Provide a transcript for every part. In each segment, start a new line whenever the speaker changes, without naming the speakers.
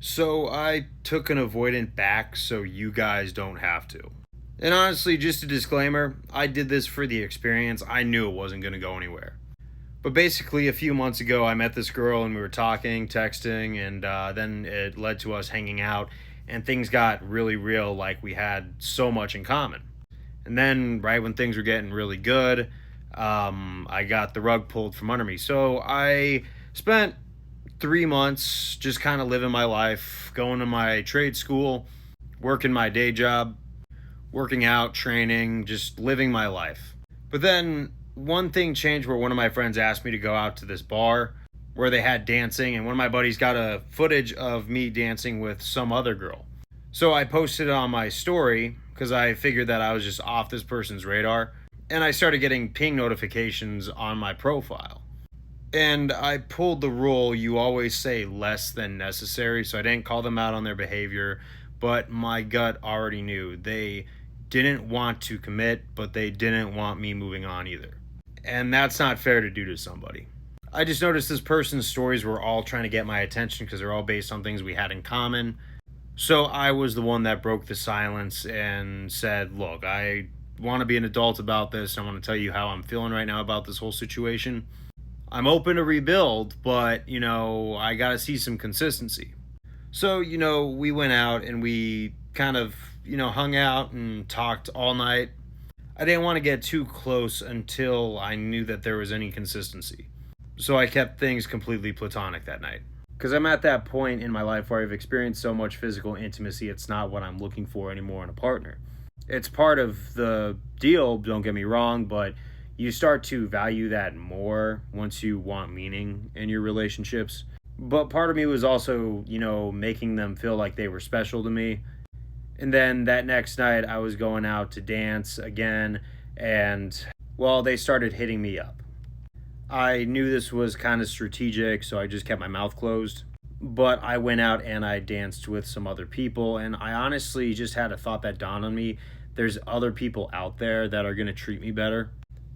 So I took an avoidant back so you guys don't have to. And honestly, just a disclaimer, I did this for the experience. I knew it wasn't going to go anywhere. But basically, a few months ago, I met this girl and we were talking, texting, and then it led to us hanging out. And things got really real, like we had so much in common. And then, right when things were getting really good, I got the rug pulled from under me. So I spent 3 months just kind of living my life, going to my trade school, working my day job, working out, training, just living my life. But then one thing changed where one of my friends asked me to go out to this bar where they had dancing, and one of my buddies got a footage of me dancing with some other girl. So I posted it on my story because I figured that I was just off this person's radar, and I started getting ping notifications on my profile. And I pulled the rule you always say less than necessary, so I didn't call them out on their behavior, but my gut already knew they didn't want to commit, but they didn't want me moving on either. And that's not fair to do to somebody. I just noticed this person's stories were all trying to get my attention because they're all based on things we had in common. So I was the one that broke the silence and said, look, I want to be an adult about this. I want to tell you how I'm feeling right now about this whole situation. I'm open to rebuild, but, I got to see some consistency. So, we went out and we kind of, hung out and talked all night. I didn't want to get too close until I knew that there was any consistency. So I kept things completely platonic that night. Because I'm at that point in my life where I've experienced so much physical intimacy, it's not what I'm looking for anymore in a partner. It's part of the deal, don't get me wrong, but you start to value that more once you want meaning in your relationships. But part of me was also, making them feel like they were special to me. And then that next night, I was going out to dance again, and, well, they started hitting me up. I knew this was kind of strategic, so I just kept my mouth closed. But I went out and I danced with some other people, and I honestly just had a thought that dawned on me. There's other people out there that are going to treat me better.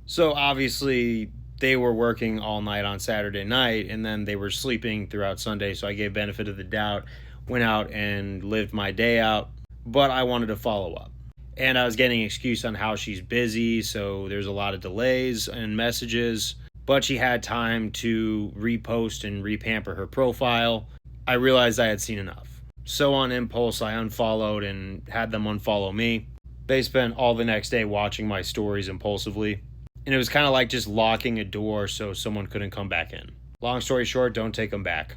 So obviously, they were working all night on Saturday night, and then they were sleeping throughout Sunday, so I gave benefit of the doubt, went out and lived my day out, but I wanted to follow up. And I was getting an excuse on how she's busy, so there's a lot of delays and messages, but she had time to repost and repamper her profile. I realized I had seen enough. So on impulse, I unfollowed and had them unfollow me. They spent all the next day watching my stories impulsively. And it was kind of like just locking a door so someone couldn't come back in. Long story short, don't take them back.